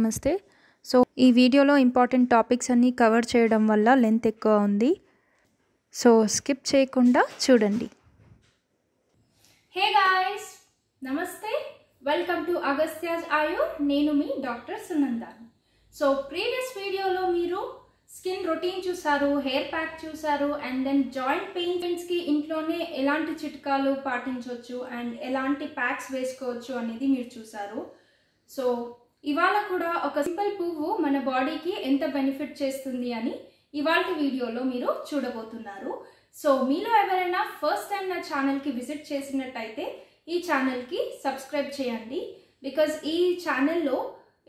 నమస్తే. సో, ఈ వీడియోలో ఇంపార్టెంట్ టాపిక్స్ అన్నీ కవర్ చేయడం వల్ల లెంత్ ఎక్కువ ఉంది. సో, స్కిప్ చేయకుండా చూడండి. హే గాయ్స్, నమస్తే. Welcome to Agastya's Ayur. నేను మీ డాక్టర్ సునందాని. సో ప్రీవియస్ వీడియోలో మీరు స్కిన్ రొటీన్ చూసారు, హెయిర్ ప్యాక్ చూసారు, అండ్ దెన్ జాయింట్ పెయిన్స్కి ఇంట్లోనే ఎలాంటి చిట్కాలు పాటించవచ్చు అండ్ ఎలాంటి ప్యాక్స్ వేసుకోవచ్చు అనేది మీరు చూసారు. సో ఇవాళ కూడా ఒక సింపుల్ పువ్వు మన బాడీకి ఎంత బెనిఫిట్ చేస్తుంది అని ఇవాళ వీడియోలో మీరు చూడబోతున్నారు. సో మీలో ఎవరైనా ఫస్ట్ టైం నా ఛానల్కి విజిట్ చేసినట్టయితే ఈ ఛానల్కి సబ్స్క్రైబ్ చేయండి. బికాజ్ ఈ ఛానల్లో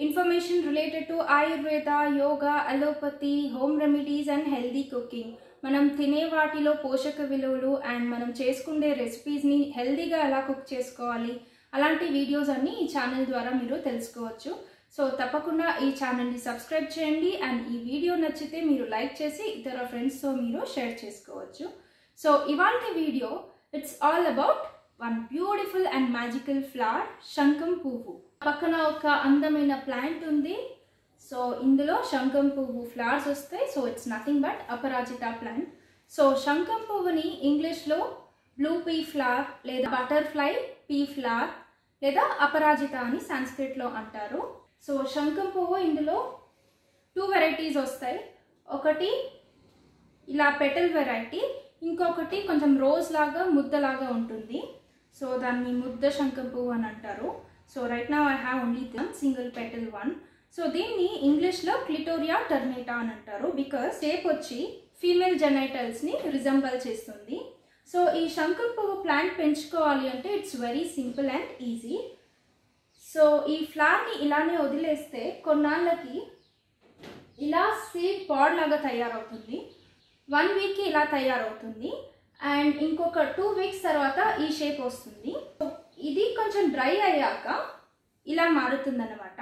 information related to Ayurveda, yoga, allopathy, home remedies and healthy cooking, మనం తినే వాటిలో పోషక విలువలు అండ్ మనం చేసుకునే రెసిపీస్ని హెల్దీగా ఎలా కుక్ చేసుకోవాలి అలాంటి వీడియోస్ అన్నీ ఈ ఛానల్ ద్వారా మీరు తెలుసుకోవచ్చు. సో తప్పకుండా ఈ ఛానల్ని సబ్స్క్రైబ్ చేయండి అండ్ ఈ వీడియో నచ్చితే మీరు లైక్ చేసి ఇతర ఫ్రెండ్స్తో మీరు షేర్ చేసుకోవచ్చు. సో ఇవాళ video it's all about one beautiful and magical flower, శంఖం పువ్వు. పక్కన ఒక అందమైన ప్లాంట్ ఉంది. సో ఇందులో శంఖం పువ్వు ఫ్లవర్స్ వస్తాయి. So it's nothing but Aparajita plant. So శంఖం పువ్వుని ఇంగ్లీష్లో బ్లూ పీ ఫ్లవర్ లేదా బటర్ఫ్లై పీ ఫ్లవర్ లేదా అపరాజిత అని సంస్కృత్లో అంటారు. సో శంఖం పువ్వు ఇందులో 2 వెరైటీస్ వస్తాయి. ఒకటి ఇలా పెటల్ వెరైటీ, ఇంకొకటి కొంచెం రోజ్ లాగా ముద్దలాగా ఉంటుంది. సో దాన్ని ముద్ద శంఖం పువ్వు అని అంటారు. So right now I have only single petal one. So దీన్ని ఇంగ్లీష్లో క్లిటోరియా టర్నేటా అని అంటారు. బికాస్ షేప్ వచ్చి ఫీమేల్ జెనైటల్స్ని రిజంబల్ చేస్తుంది. సో ఈ శంఖం పువ్వు ప్లాంట్ పెంచుకోవాలి అంటే it's very simple and easy. So ఈ ఫ్లవర్ని ఇలానే వదిలేస్తే కొన్నాళ్ళకి ఇలా సీడ్ పాడ్ లాగా తయారవుతుంది. 1 వీక్కి ఇలా తయారవుతుంది అండ్ ఇంకొక 2 వీక్స్ తర్వాత ఈ షేప్ వస్తుంది. ఇది కొంచెం డ్రై అయ్యాక ఇలా మారుతుందన్నమాట.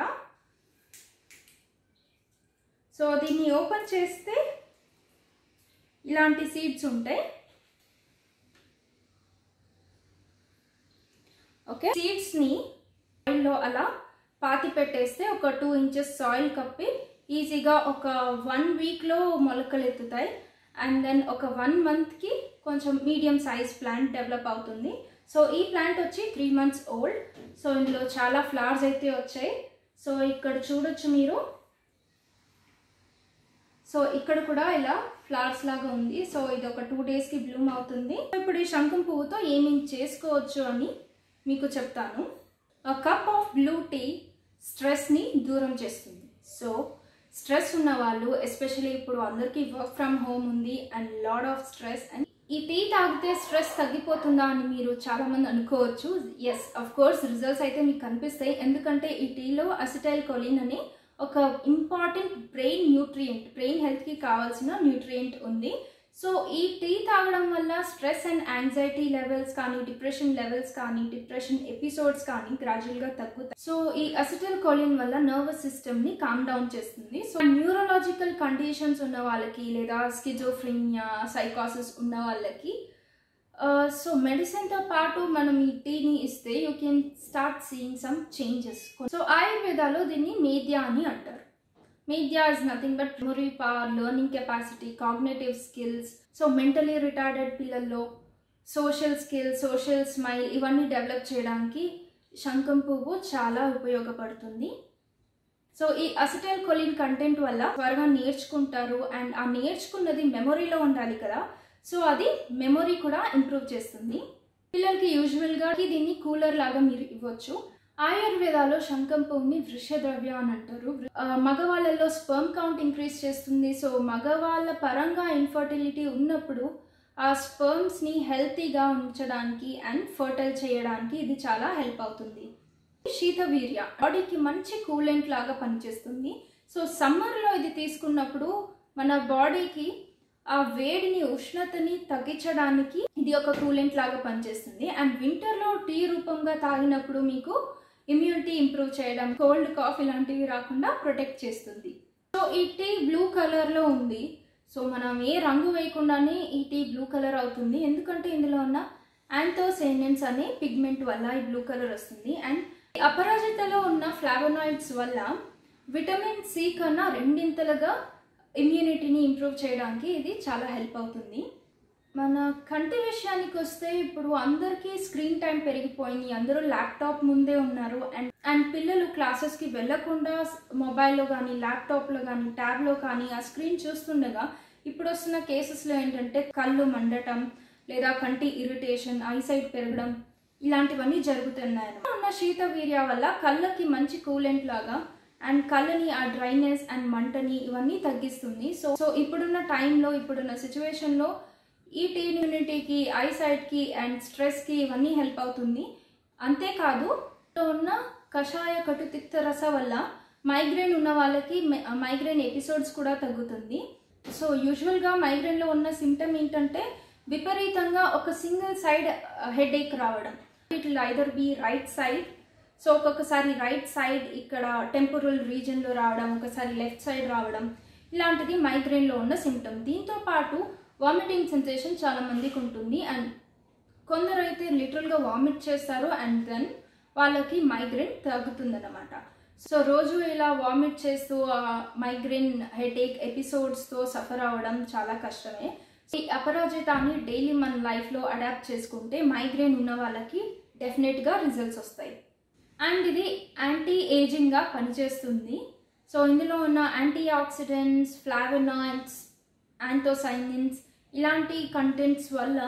సో దీన్ని ఓపెన్ చేస్తే ఇలాంటి సీడ్స్ ఉంటాయి. ఓకే, సీడ్స్ని సాయిల్లో అలా పాతి పెట్టేస్తే ఒక 2 ఇంచెస్ సాయిల్ కప్పి ఈజీగా ఒక 1 వీక్లో మొలకలు ఎత్తుతాయి. అండ్ దెన్ ఒక 1 మంత్కి కొంచెం మీడియం సైజ్ ప్లాంట్ డెవలప్ అవుతుంది. సో ఈ ప్లాంట్ వచ్చి 3 మంత్స్ ఓల్డ్. సో ఇందులో చాలా ఫ్లవర్స్ అయితే వచ్చాయి. సో ఇక్కడ చూడొచ్చు మీరు. సో ఇక్కడ కూడా ఇలా ఫ్లవర్స్ లాగా ఉంది. సో ఇది ఒక 2 డేస్కి బ్లూమ్ అవుతుంది. ఇప్పుడు ఈ శంఖం పువ్వుతో ఏమేమి చేసుకోవచ్చు అని మీకు చెప్తాను. కప్ ఆఫ్ బ్లూ టీ స్ట్రెస్ని దూరం చేస్తుంది. సో స్ట్రెస్ ఉన్న వాళ్ళు, ఎస్పెషల్లీ ఇప్పుడు అందరికీ వర్క్ ఫ్రమ్ హోమ్ ఉంది and lot of stress, and ఈ టీ తాగితే స్ట్రెస్ తగ్గిపోతుందా అని మీరు చాలామంది అనుకోవచ్చు. ఎస్, అఫ్ కోర్స్ రిజల్ట్స్ అయితే మీకు కనిపిస్తాయి. ఎందుకంటే ఈ టీలో అసిటైల్ కొలిన్ అనే ఒక ఇంపార్టెంట్ బ్రెయిన్ న్యూట్రియంట్, బ్రెయిన్ హెల్త్కి కావాల్సిన న్యూట్రియంట్ ఉంది. సో ఈ టీ తాగడం వల్ల స్ట్రెస్ అండ్ యాంగ్జైటీ లెవెల్స్ కానీ, డిప్రెషన్ లెవెల్స్ కానీ, డిప్రెషన్ ఎపిసోడ్స్ కానీ గ్రాడ్యువల్గా తగ్గుతాయి. సో ఈ అసిటైల్ కొలిన్ వల్ల నర్వస్ సిస్టమ్ని కామ్ డౌన్ చేస్తుంది. సో న్యూరలాజికల్ కండిషన్స్ ఉన్న వాళ్ళకి లేదా స్కిజోఫ్రీనియా, సైకాసిస్ ఉన్న వాళ్ళకి సో మెడిసిన్తో పాటు మనం ఈ టీని ఇస్తే you can start seeing some changes. So ఆయుర్వేదాలో దీన్ని మేధ్య అని అంటారు. Media is nothing but memory power, learning capacity, cognitive skills. So mentally retarded పిల్లల్లో సోషల్ స్కిల్స్, సోషల్ స్మైల్ ఇవన్నీ డెవలప్ చేయడానికి శంఖం పువ్వు చాలా ఉపయోగపడుతుంది. సో ఈ అసిటైల్ కొలిన్ కంటెంట్ వల్ల త్వరగా నేర్చుకుంటారు అండ్ ఆ నేర్చుకున్నది మెమొరీలో ఉండాలి కదా. సో అది మెమొరీ కూడా ఇంప్రూవ్ చేస్తుంది. పిల్లలకి యూజువల్గా దీన్ని కూలర్ లాగా మీరు ఇవ్వచ్చు. ఆయుర్వేదాలో శంఖం పువ్వుని వృషద్రవ్య అని అంటారు. మగవాళ్ళలో స్పర్మ్ కౌంట్ ఇంక్రీజ్ చేస్తుంది. సో మగవాళ్ళ పరంగా ఇన్ఫర్టిలిటీ ఉన్నప్పుడు ఆ స్పర్మ్స్ని హెల్తీగా ఉంచడానికి అండ్ ఫర్టైల్ చేయడానికి ఇది చాలా హెల్ప్ అవుతుంది. శీతవీర్య బాడీకి మంచి కూలెంట్ లాగా పనిచేస్తుంది. సో సమ్మర్లో ఇది తీసుకున్నప్పుడు మన బాడీకి ఆ వేడిని, ఉష్ణతని తగ్గించడానికి ఇది ఒక కూలెంట్ లాగా పనిచేస్తుంది. అండ్ వింటర్లో టీ రూపంగా తాగినప్పుడు మీకు ఇమ్యూనిటీ ఇంప్రూవ్ చేయడం, కోల్డ్ కాఫ్ ఇలాంటివి రాకుండా ప్రొటెక్ట్ చేస్తుంది. సో ఈ టీ బ్లూ కలర్లో ఉంది. సో మనం ఏ రంగు వేయకుండానే ఈ టీ బ్లూ కలర్ అవుతుంది. ఎందుకంటే ఇందులో ఉన్న యాంథోసైనిన్స్ అనే పిగ్మెంట్ వల్ల ఈ బ్లూ కలర్ వస్తుంది. అండ్ అపరాజితలో ఉన్న ఫ్లావోనాయిడ్స్ వల్ల విటమిన్ సి కన్నా రెండింతలుగా ఇమ్యూనిటీని ఇంప్రూవ్ చేయడానికి ఇది చాలా హెల్ప్ అవుతుంది. మన కంటి విషయానికి వస్తే ఇప్పుడు అందరికీ స్క్రీన్ టైం పెరిగిపోయింది, అందరూ ల్యాప్టాప్ ముందే ఉన్నారు. అండ్ పిల్లలు క్లాసెస్కి వెళ్ళకుండా మొబైల్లో కానీ ల్యాప్టాప్లో కానీ ట్యాబ్లో కానీ ఆ స్క్రీన్ చూస్తుండగా ఇప్పుడు వస్తున్న కేసెస్లో ఏంటంటే కళ్ళు మండటం లేదా కంటి ఇరిటేషన్, ఐసైట్ పెరగడం ఇలాంటివన్నీ జరుగుతున్నాయి. ఉన్న శీత వీర్య వల్ల కళ్ళకి మంచి కూలెంట్ లాగా అండ్ కళ్ళని ఆ డ్రైనెస్ అండ్ మంటని ఇవన్నీ తగ్గిస్తుంది. సో ఇప్పుడున్న టైంలో, ఇప్పుడున్న సిచ్యువేషన్లో ఈ టీ ఇమ్యూనిటీకి, ఐసైట్కి అండ్ స్ట్రెస్కి ఇవన్నీ హెల్ప్ అవుతుంది. అంతేకాదు ఉన్న కషాయ కటుతిక్త రస వల్ల మైగ్రేన్ ఉన్న వాళ్ళకి మైగ్రేన్ ఎపిసోడ్స్ కూడా తగ్గుతుంది. సో యూజువల్గా మైగ్రేన్లో ఉన్న సిమ్టమ్ ఏంటంటే విపరీతంగా ఒక సింగిల్ సైడ్ హెడేక్ రావడం. It will either B right side. So ఒక్కొక్కసారి రైట్ సైడ్ ఇక్కడ టెంపోరల్ రీజన్లో రావడం, ఒకసారి లెఫ్ట్ సైడ్ రావడం, ఇలాంటిది మైగ్రేన్లో ఉన్న సిమ్టమ్. దీంతో పాటు వామిటింగ్ సెన్సేషన్ చాలా మందికి ఉంటుంది అండ్ కొందరైతే లిటరల్గా వామిట్ చేస్తారు అండ్ దెన్ వాళ్ళకి మైగ్రేన్ తగ్గుతుందన్నమాట. సో రోజు ఇలా వామిట్ చేస్తూ మైగ్రేన్ హెడేక్ ఎపిసోడ్స్తో సఫర్ అవ్వడం చాలా కష్టమే. ఈ అపరాజితాన్ని డైలీ మన లైఫ్లో అడాప్ట్ చేసుకుంటే మైగ్రేన్ ఉన్న వాళ్ళకి డెఫినెట్గా రిజల్ట్స్ వస్తాయి. అండ్ ఇది యాంటీ ఏజింగ్గా పనిచేస్తుంది. సో ఇందులో ఉన్న యాంటీ ఆక్సిడెంట్స్, ఫ్లావనాయిడ్స్, యాంథోసైనిన్స్ ఇలాంటి కంటెంట్స్ వల్ల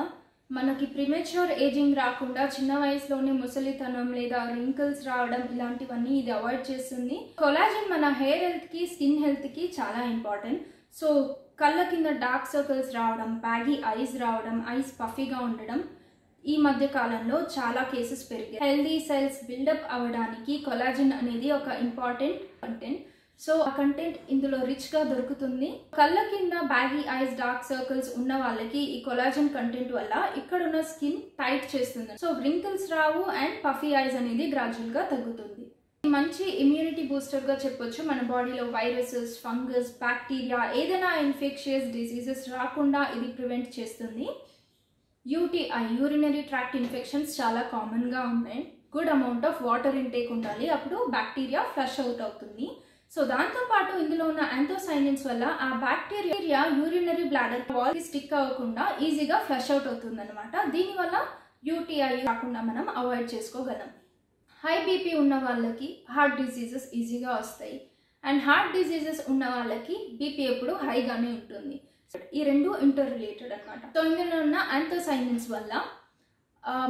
మనకి ప్రిమెచ్యూర్ ఏజింగ్ రాకుండా చిన్న వయసులోనే ముసలితనం లేదా రింకిల్స్ రావడం ఇలాంటివన్నీ ఇది అవాయిడ్ చేస్తుంది. కొలాజన్ మన హెయిర్ హెల్త్కి, స్కిన్ హెల్త్కి చాలా ఇంపార్టెంట్. సో కళ్ళ కింద డార్క్ సర్కిల్స్ రావడం, బ్యాగీ ఐస్ రావడం, ఐస్ పఫీగా ఉండడం ఈ మధ్య కాలంలో చాలా కేసెస్ పెరిగాయి. హెల్దీ సెల్స్ బిల్డప్ అవ్వడానికి కొలాజన్ అనేది ఒక ఇంపార్టెంట్ కంటెంట్. సో ఆ కంటెంట్ ఇందులో రిచ్గా దొరుకుతుంది. కళ్ళ కింద బ్యాగీ ఐస్, డార్క్ సర్కిల్స్ ఉన్న వాళ్ళకి ఈ కొలాజన్ కంటెంట్ వల్ల ఇక్కడ ఉన్న స్కిన్ టైట్ చేస్తుంది. So wrinkles Rao and puffy ice అనేది గ్రాడ్యువల్గా తగ్గుతుంది. మంచి ఇమ్యూనిటీ బూస్టర్గా చెప్పొచ్చు. మన బాడీలో వైరసెస్, ఫంగస్, బ్యాక్టీరియా ఏదైనా ఇన్ఫెక్షియస్ డిసీజెస్ రాకుండా ఇది ప్రివెంట్ చేస్తుంది. యూటీఐ, యూరినరీ ట్రాక్ట్ ఇన్ఫెక్షన్స్ చాలా కామన్గా ఉన్నాయి. Good amount of water intake ఉండాలి, అప్పుడు బ్యాక్టీరియా ఫ్లష్ అవుట్ అవుతుంది. సో దాంతోపాటు ఇందులో ఉన్న యాంథోసైనిన్స్ వల్ల ఆ బ్యాక్టీరియా యూరినరీ బ్లాడర్ వాల్కి స్టిక్ అవ్వకుండా ఈజీగా ఫ్లష్ అవుట్ అవుతుంది అనమాట. దీనివల్ల యూటీఐ కాకుండా మనం అవాయిడ్ చేసుకోగలం. హై బీపీ ఉన్న వాళ్ళకి హార్ట్ డిసీజెస్ ఈజీగా వస్తాయి అండ్ హార్ట్ డిసీజెస్ ఉన్న వాళ్ళకి బీపీ ఎప్పుడు హైగానే ఉంటుంది. ఈ రెండు ఇంటర్ రిలేటెడ్ అనమాట. సో ఇందులో ఉన్న యాంథోసైనిన్స్ వల్ల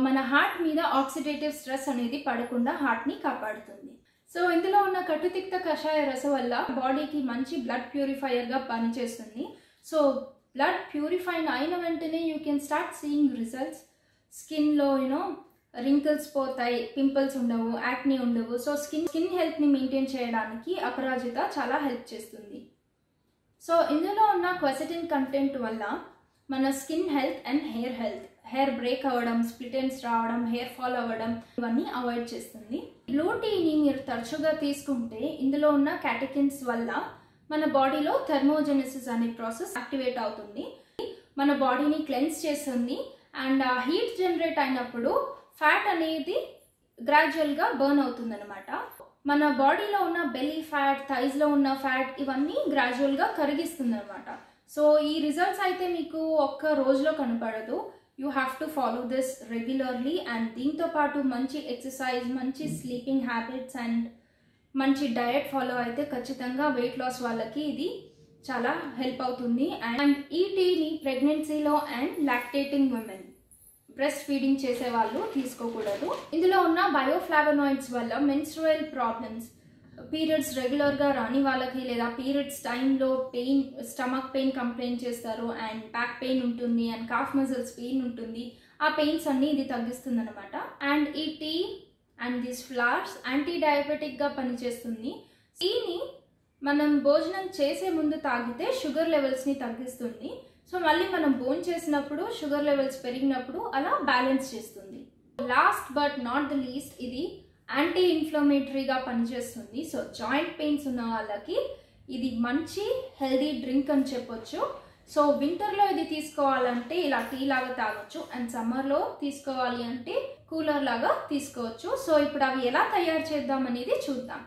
మన హార్ట్ మీద ఆక్సిడేటివ్ స్ట్రెస్ అనేది పడకుండా హార్ట్ని కాపాడుతుంది. సో ఇందులో ఉన్న కటుతిక్త కషాయ రస వల్ల బాడీకి మంచి బ్లడ్ ప్యూరిఫైయర్గా పనిచేస్తుంది. సో బ్లడ్ ప్యూరిఫైన్ అయిన వెంటనే you can start seeing results. స్కిన్లో రింకిల్స్ పోతాయి, పింపుల్స్ ఉండవు, యాక్నీ ఉండవు. సో స్కిన్ హెల్త్ని మెయింటైన్ చేయడానికి అపరాజిత చాలా హెల్ప్ చేస్తుంది. సో ఇందులో ఉన్న క్వెసటిన్ కంటెంట్ వల్ల మన skin health and hair health, hair break అవ్వడం, స్ప్లిట్ ఎండ్స్ రావడం, హెయిర్ ఫాల్ అవ్వడం ఇవన్నీ అవాయిడ్ చేస్తుంది. బ్లూ టీని మీరు తరచుగా తీసుకుంటే ఇందులో ఉన్న క్యాటకిన్స్ వల్ల మన బాడీలో థర్మోజెనసిస్ అనే ప్రాసెస్ యాక్టివేట్ అవుతుంది. మన బాడీని క్లెన్స్ చేస్తుంది అండ్ ఆ హీట్ జనరేట్ అయినప్పుడు ఫ్యాట్ అనేది గ్రాడ్యువల్గా బర్న్ అవుతుంది అనమాట. మన బాడీలో ఉన్న బెల్లీ ఫ్యాట్, థైస్లో ఉన్న ఫ్యాట్ ఇవన్నీ గ్రాడ్యువల్గా కరిగిస్తుంది అనమాట. సో ఈ రిజల్ట్స్ అయితే మీకు ఒక్క రోజులో కనపడదు. You have to follow this regularly and దీంతో పాటు మంచి ఎక్సర్సైజ్, మంచి స్లీపింగ్ హ్యాబిట్స్ అండ్ మంచి డయట్ ఫాలో అయితే ఖచ్చితంగా వెయిట్ లాస్ వాళ్ళకి ఇది చాలా హెల్ప్ అవుతుంది. అండ్ ఈ టీని ప్రెగ్నెన్సీలో and lactating women, breast feeding చేసే వాళ్ళు తీసుకోకూడదు. ఇందులో ఉన్న బయోఫ్లావనాయిడ్స్ వల్ల మెన్స్ట్రువల్ ప్రాబ్లమ్స్, పీరియడ్స్ రెగ్యులర్గా రాని వాళ్ళకి లేదా పీరియడ్స్ టైంలో పెయిన్, స్టమక్ పెయిన్ కంప్లైంట్ చేస్తారు అండ్ బ్యాక్ పెయిన్ ఉంటుంది అండ్ కాఫ్ మజిల్స్ పెయిన్ ఉంటుంది. ఆ పెయిన్స్ అన్నీ ఇది తగ్గిస్తుంది అనమాట. అండ్ ఈ tea and these flowers anti డయాబెటిక్గా పనిచేస్తుంది. టీని మనం భోజనం చేసే ముందు తాగితే షుగర్ లెవెల్స్ని తగ్గిస్తుంది. సో మళ్ళీ మనం భోజనం చేసినప్పుడు షుగర్ లెవెల్స్ పెరిగినప్పుడు అలా బ్యాలెన్స్ చేస్తుంది. Last but not the least ఇది యాంటీ ఇన్ఫ్లమేటరీగా పనిచేస్తుంది. సో జాయింట్ పెయిన్స్ ఉన్న వాళ్ళకి ఇది మంచి హెల్దీ డ్రింక్ అని చెప్పొచ్చు. సో వింటర్లో ఇది తీసుకోవాలంటే ఇలా టీ లాగా తాగొచ్చు అండ్ సమ్మర్లో తీసుకోవాలి అంటే కూలర్ లాగా తీసుకోవచ్చు. సో ఇప్పుడు అవి ఎలా తయారు చేద్దాం అనేది చూద్దాం.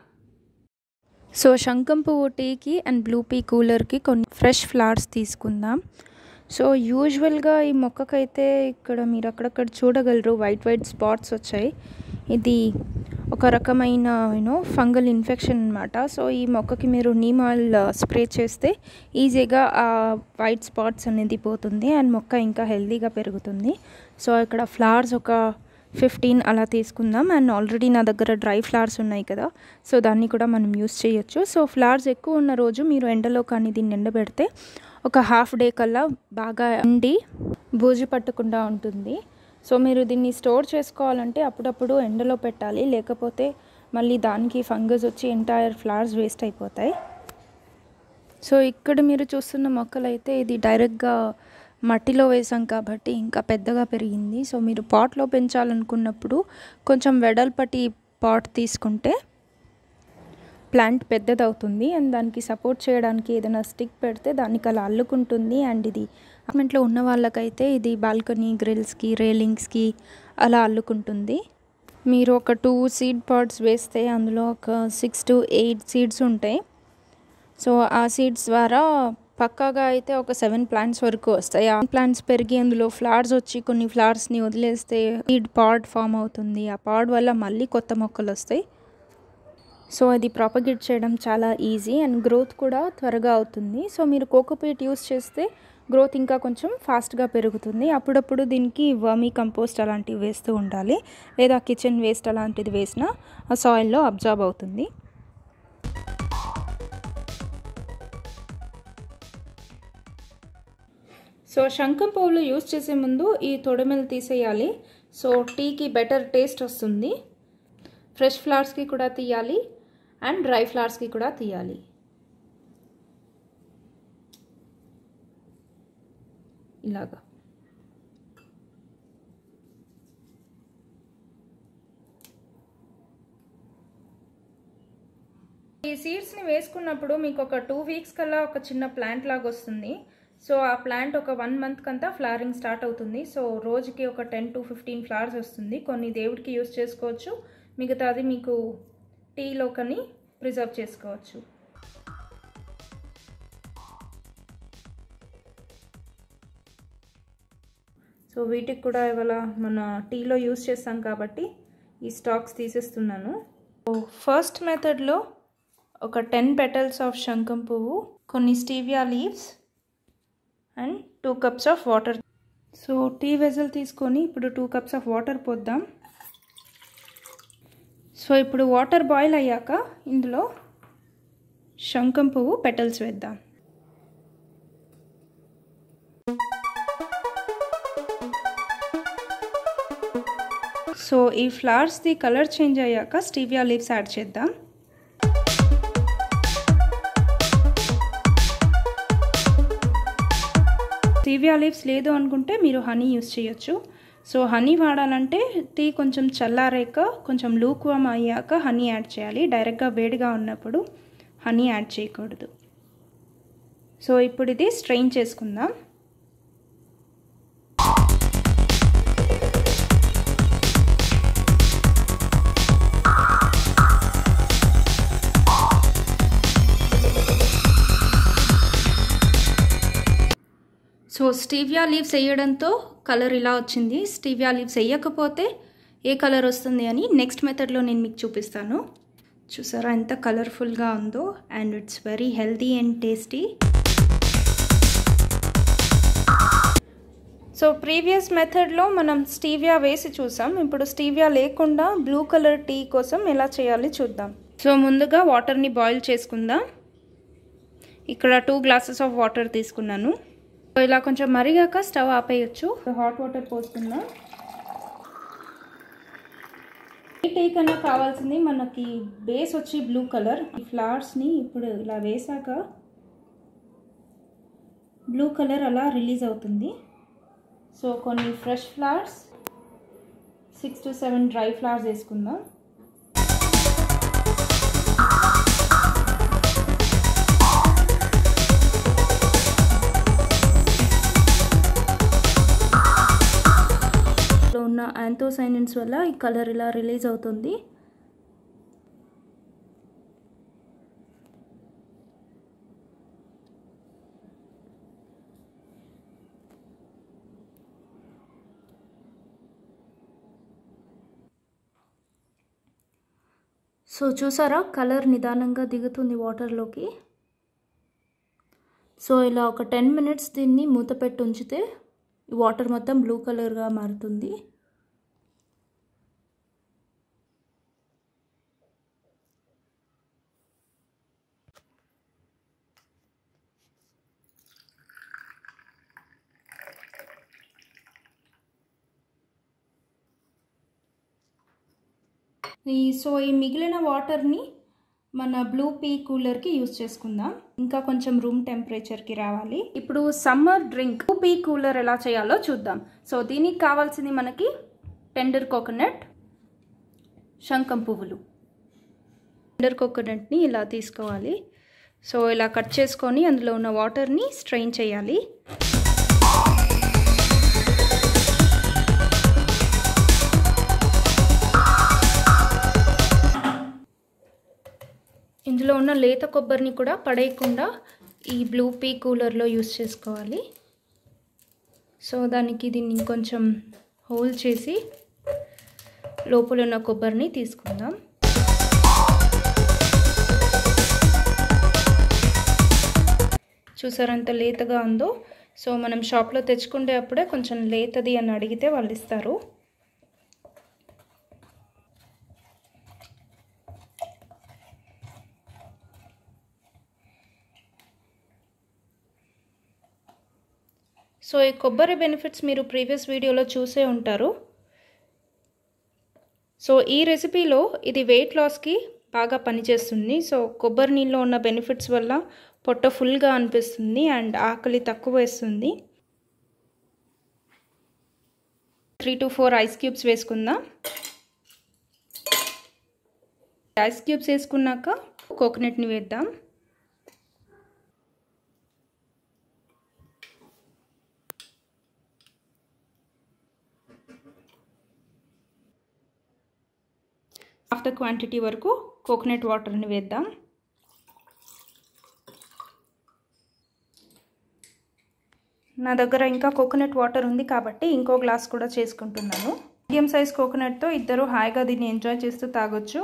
సో శంఖం పువ్వు టీకి అండ్ బ్లూ పీ కూలర్కి కొన్ని ఫ్రెష్ ఫ్లవర్స్ తీసుకుందాం. సో యూజువల్గా ఈ మొక్కకైతే ఇక్కడ మీరు అక్కడక్కడ చూడగలరు వైట్ స్పాట్స్ వచ్చాయి. ఇది ఒక రకమైన ఫంగల్ ఇన్ఫెక్షన్ అనమాట. సో ఈ మొక్కకి మీరు నీమ్ ఆయిల్ స్ప్రే చేస్తే ఈజీగా ఆ వైట్ స్పాట్స్ అనేది పోతుంది అండ్ మొక్క ఇంకా హెల్తీగా పెరుగుతుంది. సో ఇక్కడ ఫ్లవర్స్ ఒక 15 అలా తీసుకుందాం. అండ్ ఆల్రెడీ నా దగ్గర డ్రై ఫ్లవర్స్ ఉన్నాయి కదా, సో దాన్ని కూడా మనం యూస్ చేయొచ్చు. సో ఫ్లవర్స్ ఎక్కువ ఉన్న రోజు మీరు ఎండలో కానీ దీన్ని ఎండబెడితే ఒక హాఫ్ డే కల్లా బాగా ఎండి బూజు పట్టకుండా ఉంటుంది. సో మీరు దీన్ని స్టోర్ చేసుకోవాలంటే అప్పుడప్పుడు ఎండలో పెట్టాలి, లేకపోతే మళ్ళీ దానికి ఫంగస్ వచ్చి ఎంటైర్ ఫ్లవర్స్ వేస్ట్ అయిపోతాయి. సో ఇక్కడ మీరు చూస్తున్న మొక్కలైతే ఇది డైరెక్ట్గా మట్టిలో వేసాం కాబట్టి ఇంకా పెద్దగా పెరిగింది. సో మీరు పాట్లో పెంచాలనుకున్నప్పుడు కొంచెం వెడల్పటి పాట్ తీసుకుంటే ప్లాంట్ పెద్దదవుతుంది అండ్ దానికి సపోర్ట్ చేయడానికి ఏదైనా స్టిక్ పెడితే దానికి అలా అల్లుకుంటుంది. అండ్ ఇది అపార్ట్మెంట్లో ఉన్న వాళ్ళకైతే ఇది బాల్కనీ గ్రిల్స్కి రేలింగ్స్కి అలా అల్లుకుంటుంది. మీరు ఒక 2 సీడ్ పాట్స్ వేస్తే అందులో ఒక 6 to 8 సీడ్స్ ఉంటాయి. సో ఆ సీడ్స్ ద్వారా పక్కాగా అయితే ఒక 7 ప్లాంట్స్ వరకు వస్తాయి. ఆ ప్లాంట్స్ పెరిగి అందులో ఫ్లవర్స్ వచ్చి కొన్ని ఫ్లవర్స్ని వదిలేస్తే సీడ్ పాడ్ ఫామ్ అవుతుంది. ఆ పాడ్ వల్ల మళ్ళీ కొత్త మొక్కలు వస్తాయి. సో అది ప్రాపగేట్ చేయడం చాలా ఈజీ అండ్ గ్రోత్ కూడా త్వరగా అవుతుంది. సో మీరు కోకోపీట్ యూస్ చేస్తే గ్రోత్ ఇంకా కొంచెం ఫాస్ట్గా పెరుగుతుంది. అప్పుడప్పుడు దీనికి వర్మీ కంపోస్ట్ అలాంటివి వేస్తూ ఉండాలి, లేదా కిచెన్ వేస్ట్ అలాంటిది వేసినా ఆ సాయిల్లో అబ్జార్బ్ అవుతుంది. సో శంఖం పువ్వులు యూస్ చేసే ముందు ఈ తొడిమెలు తీసేయాలి. సో టీకి బెటర్ టేస్ట్ వస్తుంది. ఫ్రెష్ ఫ్లవర్స్కి కూడా తీయాలి అండ్ డ్రై ఫ్లవర్స్కి కూడా తీయాలి. ఇలాగా ఈ సీడ్స్ని వేసుకున్నప్పుడు మీకు ఒక 2 వీక్స్ కల్లా ఒక చిన్న ప్లాంట్ లాగా వస్తుంది. సో ఆ ప్లాంట్ ఒక 1 మంత్ కంతా ఫ్లవరింగ్ స్టార్ట్ అవుతుంది. సో రోజుకి ఒక 10 to 15 ఫ్లవర్స్ వస్తుంది. కొన్ని దేవుడికి యూస్ చేసుకోవచ్చు, మిగతాది మీకు టీలో కానీ ప్రిజర్వ్ చేసుకోవచ్చు. సో వీటికి కూడా ఇవాళ మన టీలో యూస్ చేస్తాం కాబట్టి ఈ స్టాక్స్ తీసేస్తున్నాను. సో ఫస్ట్ మెథడ్లో ఒక 10 petals ఆఫ్ శంఖం పువ్వు, కొన్ని stevia leaves and 2 cups of water. So tea vessel తీసుకొని ఇప్పుడు 2 cups ఆఫ్ వాటర్ పోద్దాం. సో ఇప్పుడు వాటర్ బాయిల్ అయ్యాక ఇందులో శంఖం పువ్వు పెటల్స్ వేద్దాం. సో ఈ ఫ్లవర్స్ది కలర్ చేంజ్ అయ్యాక స్టీవియా లీవ్స్ యాడ్ చేద్దాం. స్టీవియా లీవ్స్ లేదు అనుకుంటే మీరు హనీ యూస్ చేయొచ్చు. సో హనీ వాడాలంటే టీ కొంచెం చల్లారాక కొంచెం లూక్వామ్ అయ్యాక హనీ యాడ్ చేయాలి. డైరెక్ట్గా వేడిగా ఉన్నప్పుడు హనీ యాడ్ చేయకూడదు. సో ఇప్పుడు ఇది స్ట్రెయిన్ చేసుకుందాం. సో స్టీవియా లీవ్స్ వేయడంతో కలర్ ఇలా వచ్చింది. స్టీవియా లీవ్స్ వేయకపోతే ఏ కలర్ వస్తుంది అని నెక్స్ట్ మెథడ్లో నేను మీకు చూపిస్తాను. చూసారా ఎంత కలర్ఫుల్గా ఉందో, and it's very healthy and tasty. So previous మెథడ్లో మనం స్టీవియా వేసి చూసాం. ఇప్పుడు స్టీవియా లేకుండా బ్లూ కలర్ టీ కోసం ఎలా చేయాలి చూద్దాం. సో ముందుగా వాటర్ని బాయిల్ చేసుకుందాం. ఇక్కడ 2 glasses ఆఫ్ వాటర్ తీసుకున్నాను. ఇలా కొంచెం మరిగాక స్టవ్ ఆపేయచ్చు. హాట్ వాటర్ పోస్తున్నా. ఈ టీ కన్నా కావాల్సింది మనకి బేస్ వచ్చి బ్లూ కలర్. ఈ ఫ్లవర్స్ని ఇప్పుడు ఇలా వేసాక బ్లూ కలర్ అలా రిలీజ్ అవుతుంది. సో కొన్ని fresh flowers, 6 to 7 dry flowers వేసుకుందాం. ఉన్న యాంథోసైనిన్స్ వల్ల ఈ కలర్ ఇలా రిలీజ్ అవుతుంది. సో చూసారా కలర్ నిదానంగా దిగుతుంది వాటర్లోకి. సో ఇలా ఒక 10 మినిట్స్ దీన్ని మూత పెట్టి ఉంచితే వాటర్ మొత్తం బ్లూ కలర్గా మారుతుంది. సో ఈ మిగిలిన వాటర్ని మన బ్లూ పీ కూలర్కి యూజ్ చేసుకుందాం. ఇంకా కొంచెం రూమ్ టెంపరేచర్కి రావాలి. ఇప్పుడు summer drink blue pea cooler ఎలా చేయాలో చూద్దాం. సో దీనికి కావాల్సింది మనకి టెండర్ కోకోనట్, శంఖం పువ్వులు. టెండర్ కోకోనట్ని ఇలా తీసుకోవాలి. సో ఇలా కట్ చేసుకొని అందులో ఉన్న వాటర్ని స్ట్రెయిన్ చేయాలి. ఇందులో ఉన్న లేత కొబ్బరిని కూడా పడేయకుండా ఈ బ్లూ పీ కూలర్లో యూస్ చేసుకోవాలి. సో దానికి దీన్ని కొంచెం హోల్ చేసి లోపల ఉన్న కొబ్బరిని తీసుకుందాం. చూసారా ఎంత లేతగా ఉందో. సో మనం షాప్లో తెచ్చుకుంటే అప్పుడే కొంచెం లేతది అని అడిగితే వాళ్ళు ఇస్తారు. సో ఈ కొబ్బరి బెనిఫిట్స్ మీరు ప్రీవియస్ వీడియోలో చూసే ఉంటారు. సో ఈ రెసిపీలో ఇది వెయిట్ లాస్కి బాగా పనిచేస్తుంది. సో కొబ్బరి నీళ్ళలో ఉన్న బెనిఫిట్స్ వల్ల పొట్ట ఫుల్గా అనిపిస్తుంది అండ్ ఆకలి తక్కువ వేస్తుంది. 3 to 4 ఐస్ క్యూబ్స్ వేసుకుందాం. ఐస్ క్యూబ్స్ వేసుకున్నాక కోకోనట్ని వేద్దాం. ఆఫ్టర్ క్వాంటిటీ వరకు కోకోనట్ వాటర్ని వేద్దాం. నా దగ్గర ఇంకా కోకోనట్ వాటర్ ఉంది కాబట్టి ఇంకో గ్లాస్ కూడా చేసుకుంటున్నాను. మీడియం సైజ్ కోకోనట్తో ఇద్దరు హాయిగా దీన్ని ఎంజాయ్ చేస్తూ తాగొచ్చు.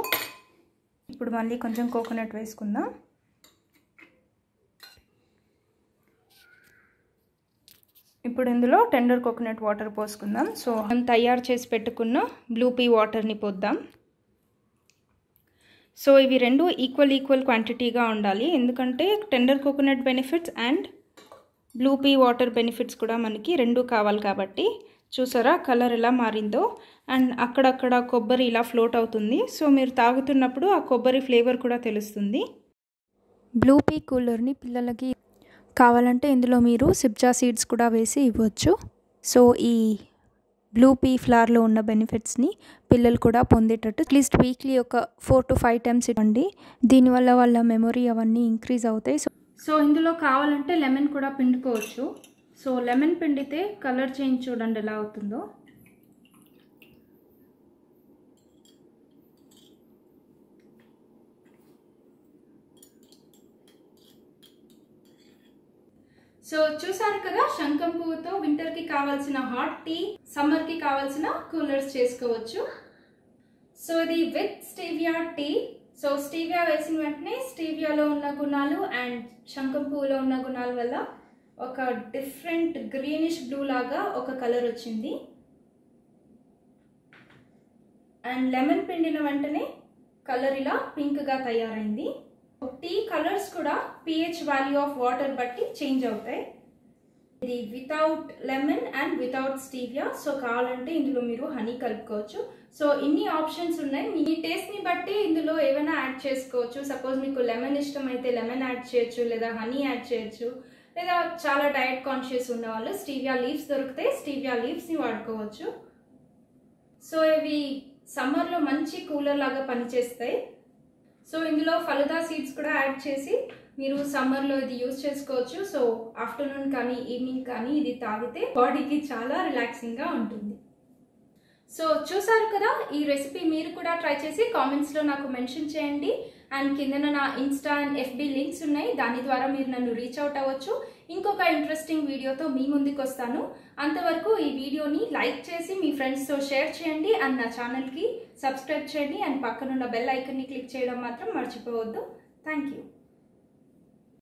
ఇప్పుడు మళ్ళీ కొంచెం కోకోనట్ వేసుకుందాం. ఇప్పుడు ఇందులో టెండర్ కోకోనట్ వాటర్ పోసుకుందాం. సో మనం తయారు చేసి పెట్టుకున్న బ్లూ పీ వాటర్ని పోద్దాం. సో ఇవి రెండు ఈక్వల్ క్వాంటిటీగా ఉండాలి. ఎందుకంటే tender coconut benefits and blue pea water benefits కూడా మనకి రెండు కావాలి కాబట్టి. చూసారా కలర్ ఎలా మారిందో అండ్ అక్కడక్కడ కొబ్బరి ఇలా ఫ్లోట్ అవుతుంది. సో మీరు తాగుతున్నప్పుడు ఆ కొబ్బరి ఫ్లేవర్ కూడా తెలుస్తుంది. బ్లూ పీ కూలర్ని పిల్లలకి కావాలంటే ఇందులో మీరు సిబ్జా సీడ్స్ కూడా వేసి ఇవ్వచ్చు. సో ఈ బ్లూ పీ ఫ్లవర్లో ఉన్న బెనిఫిట్స్ని పిల్లలు కూడా పొందేటట్టు అట్లీస్ట్ వీక్లీ ఒక 4 to 5 times ఇవ్వండి. దీనివల్ల వాళ్ళ మెమొరీ అవన్నీ ఇంక్రీజ్ అవుతాయి. సో ఇందులో కావాలంటే లెమన్ కూడా పిండుకోవచ్చు. సో లెమన్ పిండితే కలర్ చేంజ్ చూడండి ఎలా అవుతుందో. సో చూసారు కదా శంఖం పువ్వుతో వింటర్కి కావాల్సిన హాట్ టీ, సమ్మర్కి కావాల్సిన కూలర్స్ చేసుకోవచ్చు. సో ఇది with stevia tea. So stevia వేసిన వెంటనే స్టీవియాలో ఉన్న గుణాలు అండ్ శంఖం పువ్వులో ఉన్న గుణాల వల్ల ఒక డిఫరెంట్ గ్రీనిష్ బ్లూ లాగా ఒక కలర్ వచ్చింది. అండ్ లెమన్ పిండిన వెంటనే కలర్ ఇలా పింక్గా తయారైంది. టీ కలర్స్ కూడా pH వాల్యూ ఆఫ్ వాటర్ బట్టి చేంజ్ అవుతాయి. ఇది without lemon and without stevia. So కావాలంటే ఇందులో మీరు హనీ కలుపుకోవచ్చు. సో ఇన్ని ఆప్షన్స్ ఉన్నాయి. మీ టేస్ట్ని బట్టి ఇందులో ఏమైనా యాడ్ చేసుకోవచ్చు. సపోజ్ మీకు లెమన్ ఇష్టం అయితే లెమన్ యాడ్ చేయొచ్చు, లేదా హనీ యాడ్ చేయొచ్చు, లేదా చాలా డయట్ కాన్షియస్ ఉన్న వాళ్ళు స్టీవియా లీవ్స్ దొరికితే స్టీవియా లీవ్స్ని వాడుకోవచ్చు. సో ఇవి సమ్మర్లో మంచి కూలర్ లాగా పనిచేస్తాయి. సో ఇందులో ఫలుదా సీడ్స్ కూడా యాడ్ చేసి మీరు సమ్మర్లో ఇది యూజ్ చేసుకోవచ్చు. సో ఆఫ్టర్నూన్ కానీ ఈవినింగ్ కానీ ఇది తాగితే బాడీకి చాలా రిలాక్సింగ్గా ఉంటుంది. సో చూసారు కదా, ఈ రెసిపీ మీరు కూడా ట్రై చేసి కామెంట్స్లో నాకు మెన్షన్ చేయండి. అండ్ కిందన నా ఇన్స్టా అండ్ ఎఫ్బి లింక్స్ ఉన్నాయి, దాని ద్వారా మీరు నన్ను రీచ్ అవుట్ అవ్వచ్చు. ఇంకొక ఇంట్రెస్టింగ్ వీడియోతో మీ ముందుకు వస్తాను. అంతవరకు ఈ వీడియోని లైక్ చేసి మీ ఫ్రెండ్స్తో షేర్ చేయండి అండ్ నా ఛానల్కి సబ్స్క్రైబ్ చేయండి అండ్ పక్కనున్న బెల్ ఐకన్ని క్లిక్ చేయడం మాత్రం మర్చిపోవద్దు. Thank you.